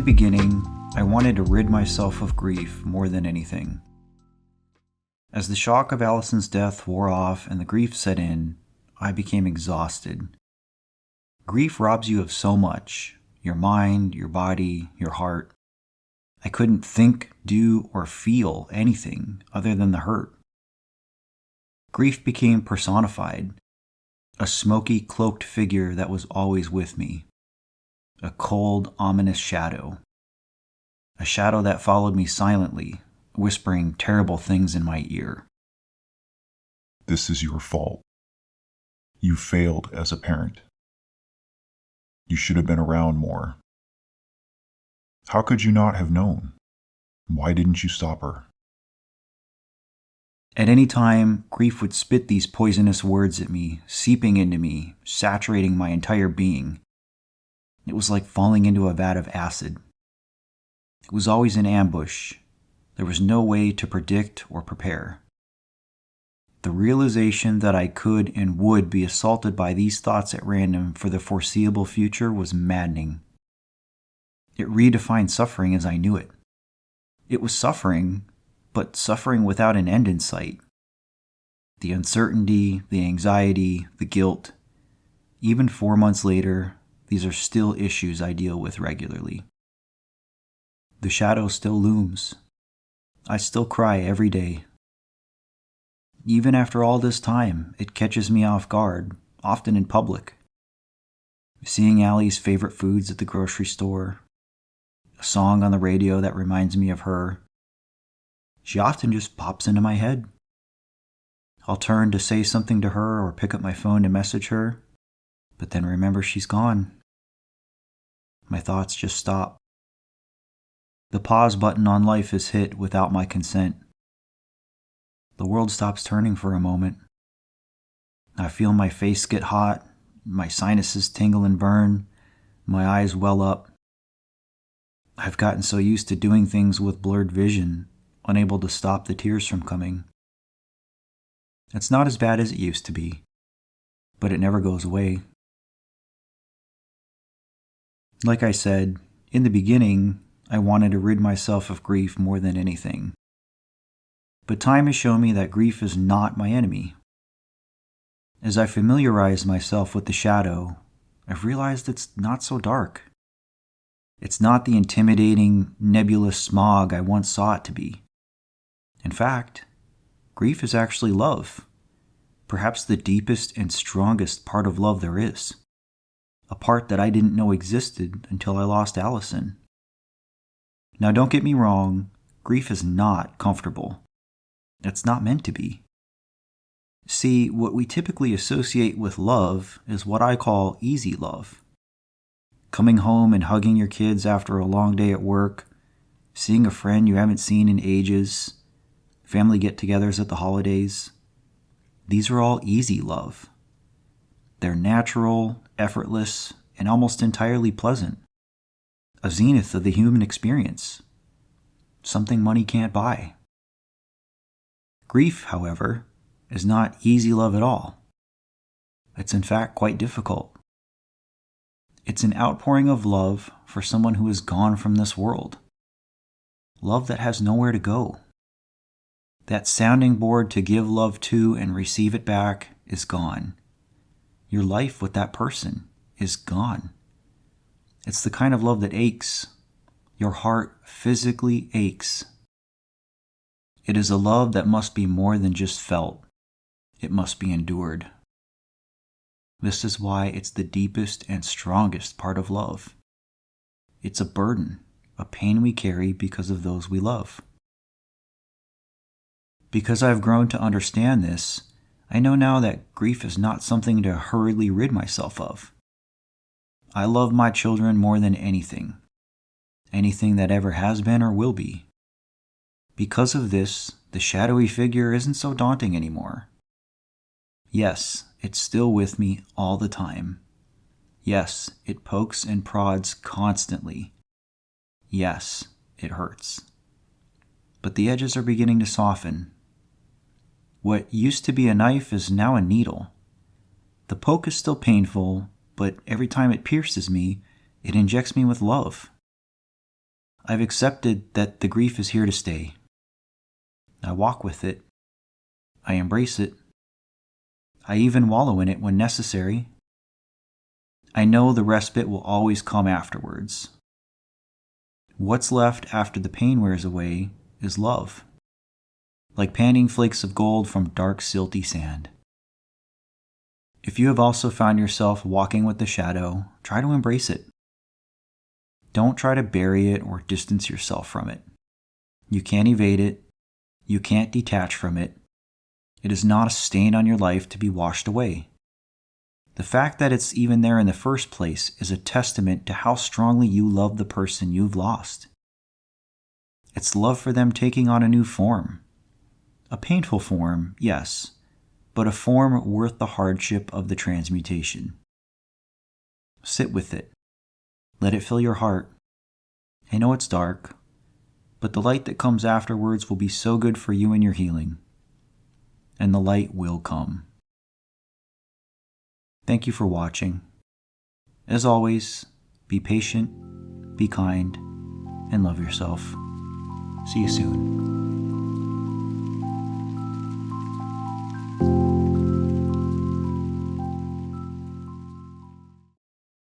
the beginning, I wanted to rid myself of grief more than anything. As the shock of Allison's death wore off and the grief set in, I became exhausted. Grief robs you of so much: your mind, your body, your heart. I couldn't think, do, or feel anything other than the hurt. Grief became personified, a smoky, cloaked figure that was always with me. A cold, ominous shadow. A shadow that followed me silently, whispering terrible things in my ear. This is your fault. You failed as a parent. You should have been around more. How could you not have known? Why didn't you stop her? At any time, grief would spit these poisonous words at me, seeping into me, saturating my entire being. It was like falling into a vat of acid. It was always an ambush. There was no way to predict or prepare. The realization that I could and would be assaulted by these thoughts at random for the foreseeable future was maddening. It redefined suffering as I knew it. It was suffering, but suffering without an end in sight. The uncertainty, the anxiety, the guilt. Even 4 months later, these are still issues I deal with regularly. The shadow still looms. I still cry every day. Even after all this time, it catches me off guard, often in public. Seeing Allie's favorite foods at the grocery store, a song on the radio that reminds me of her. She often just pops into my head. I'll turn to say something to her or pick up my phone to message her, but then remember she's gone. My thoughts just stop. The pause button on life is hit without my consent. The world stops turning for a moment. I feel my face get hot, my sinuses tingle and burn, my eyes well up. I've gotten so used to doing things with blurred vision, unable to stop the tears from coming. It's not as bad as it used to be, but it never goes away. Like I said, in the beginning, I wanted to rid myself of grief more than anything. But time has shown me that grief is not my enemy. As I familiarize myself with the shadow, I've realized it's not so dark. It's not the intimidating, nebulous smog I once saw it to be. In fact, grief is actually love, perhaps the deepest and strongest part of love there is. A part that I didn't know existed until I lost Allison. Now don't get me wrong, grief is not comfortable. It's not meant to be. See, what we typically associate with love is what I call easy love. Coming home and hugging your kids after a long day at work, seeing a friend you haven't seen in ages, family get-togethers at the holidays. These are all easy love. They're natural, effortless, and almost entirely pleasant. A zenith of the human experience. Something money can't buy. Grief, however, is not easy love at all. It's in fact quite difficult. It's an outpouring of love for someone who is gone from this world. Love that has nowhere to go. That sounding board to give love to and receive it back is gone. Your life with that person is gone. It's the kind of love that aches. Your heart physically aches. It is a love that must be more than just felt. It must be endured. This is why it's the deepest and strongest part of love. It's a burden, a pain we carry because of those we love. Because I've grown to understand this, I know now that grief is not something to hurriedly rid myself of. I love my children more than anything that ever has been or will be. Because of this, the shadowy figure isn't so daunting anymore. Yes, it's still with me all the time. Yes, it pokes and prods constantly. Yes, it hurts. But the edges are beginning to soften. What used to be a knife is now a needle. The poke is still painful, but every time it pierces me, it injects me with love. I've accepted that the grief is here to stay. I walk with it. I embrace it. I even wallow in it when necessary. I know the respite will always come afterwards. What's left after the pain wears away is love, like panning flakes of gold from dark, silty sand. If you have also found yourself walking with the shadow, try to embrace it. Don't try to bury it or distance yourself from it. You can't evade it. You can't detach from it. It is not a stain on your life to be washed away. The fact that it's even there in the first place is a testament to how strongly you love the person you've lost. It's love for them taking on a new form. A painful form, yes, but a form worth the hardship of the transmutation. Sit with it. Let it fill your heart. I know it's dark, but the light that comes afterwards will be so good for you and your healing. And the light will come. Thank you for watching. As always, be patient, be kind, and love yourself. See you soon.